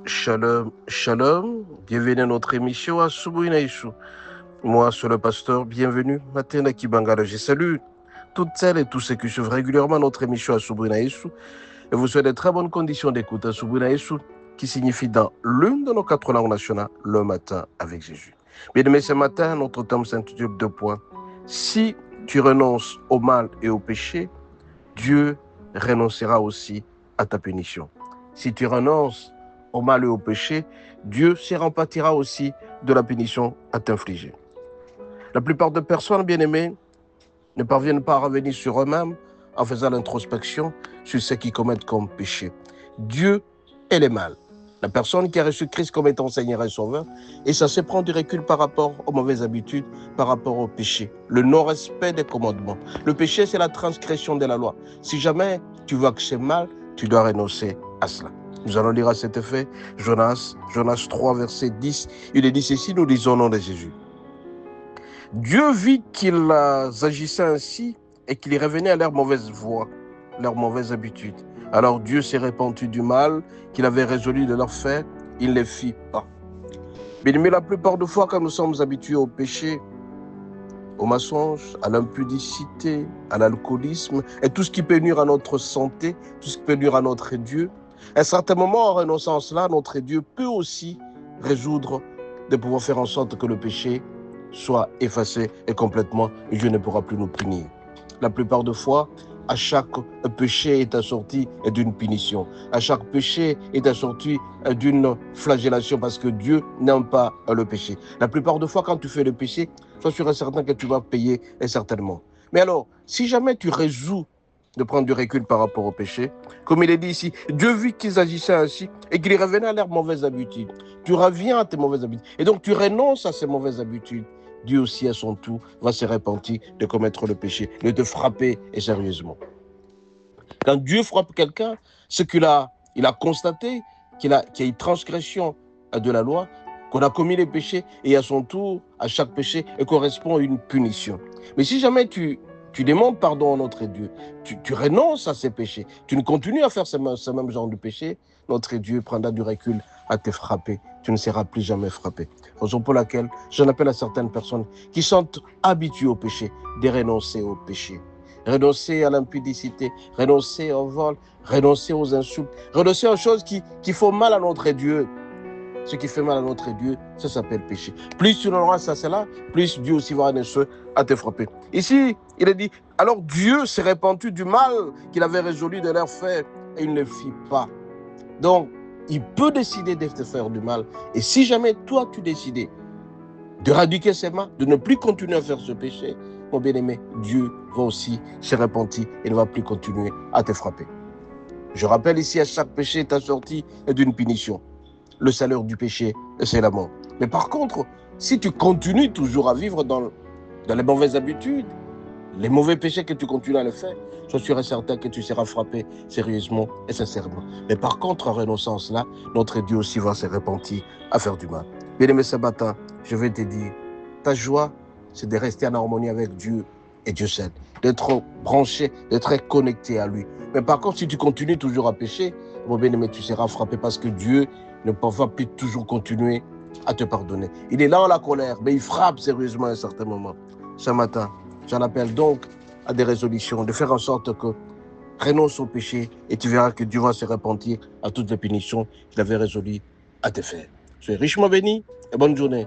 Shalom, shalom, bienvenue à notre émission à Asubuhi na Yesu. Moi, c'est le pasteur, bienvenue, Matena Kibangala. Je salue toutes celles et tous ceux qui suivent régulièrement notre émission à Asubuhi na Yesu et vous souhaite de très bonnes conditions d'écoute à Asubuhi na Yesu, qui signifie dans l'une de nos 4 langues nationales, le matin avec Jésus. Bien aimés, ce matin, notre thème s'intitule 2 points. Si tu renonces au mal et au péché, Dieu renoncera aussi à ta punition. Si tu renonces au mal et au péché, Dieu se rempâtira aussi de la punition à t'infliger. La plupart des personnes, bien-aimées, ne parviennent pas à revenir sur eux-mêmes en faisant l'introspection sur ce qu'ils commettent comme péché. Dieu est le mal. La personne qui a reçu Christ comme étant Seigneur et Sauveur, et ça se prend du recul par rapport aux mauvaises habitudes, par rapport au péché, le non-respect des commandements. Le péché, c'est la transgression de la loi. Si jamais tu vois que c'est mal, tu dois renoncer à cela. Nous allons lire à cet effet Jonas 3, verset 10. Il est dit ceci, nous lisons au nom de Jésus. Dieu vit qu'ils agissaient ainsi et qu'ils revenaient à leur mauvaise voie, leur mauvaise habitude. Alors Dieu s'est repenti du mal qu'il avait résolu de leur faire, il ne les fit pas. Mais la plupart des fois, quand nous sommes habitués au péché, au mensonge, à l'impudicité, à l'alcoolisme, et tout ce qui peut nuire à notre santé, tout ce qui peut nuire à notre Dieu, à un certain moment, en renonçant à cela, notre Dieu peut aussi résoudre de pouvoir faire en sorte que le péché soit effacé et complètement, et Dieu ne pourra plus nous punir. La plupart des fois, à chaque péché est assorti d'une punition. À chaque péché est assorti d'une flagellation parce que Dieu n'aime pas le péché. La plupart des fois, quand tu fais le péché, sois sûr et certain que tu vas payer, et certainement. Mais alors, si jamais tu résous de prendre du recul par rapport au péché, comme il est dit ici, Dieu vit qu'ils agissaient ainsi et qu'ils revenaient à leurs mauvaises habitudes. Tu reviens à tes mauvaises habitudes et donc tu renonces à ces mauvaises habitudes. Dieu aussi à son tour va se repentir de commettre le péché, de te frapper et sérieusement. Quand Dieu frappe quelqu'un, c'est qu'il a constaté qu'il y a une transgression de la loi, qu'on a commis les péchés et à son tour, à chaque péché, il correspond à une punition. Mais si jamais tu demandes pardon à notre Dieu, tu renonces à ces péchés, tu ne continues à faire ce même genre de péché, notre Dieu prendra du recul à te frapper. Tu ne seras plus jamais frappé. Raison pour laquelle j'en appelle à certaines personnes qui sont habituées au péché de renoncer au péché. Renoncer à l'impudicité, renoncer au vol, renoncer aux insultes, renoncer aux choses qui font mal à notre Dieu. Ce qui fait mal à notre Dieu, ça s'appelle péché. Plus tu renonces à cela, plus Dieu aussi va renoncer à te frapper. Ici, il est dit, alors Dieu s'est repenti du mal qu'il avait résolu de leur faire et il ne le fit pas. Donc, il peut décider de te faire du mal. Et si jamais toi, tu décides de radiquer ces mains, de ne plus continuer à faire ce péché, mon bien-aimé, Dieu va aussi se repentir et ne va plus continuer à te frapper. Je rappelle ici, à chaque péché est assorti d'une punition. Le salaire du péché, c'est la mort. Mais par contre, si tu continues toujours à vivre dans les mauvaises habitudes, les mauvais péchés que tu continues à le faire, je suis certain que tu seras frappé sérieusement et sincèrement. Mais par contre, en renonçant à cela, notre Dieu aussi va se repentir à faire du mal. Bien-aimé, ce matin, je vais te dire, ta joie, c'est de rester en harmonie avec Dieu et Dieu seul, d'être branché, d'être connecté à lui. Mais par contre, si tu continues toujours à pécher, mon bien-aimé, tu seras frappé parce que Dieu ne va plus toujours continuer à te pardonner. Il est là en la colère, mais il frappe sérieusement à un certain moment. Ce matin, j'en appelle donc à des résolutions, de faire en sorte que renonce au péché et tu verras que Dieu va se repentir à toutes les punitions qu'il avait résolues à te faire. Sois richement béni et bonne journée.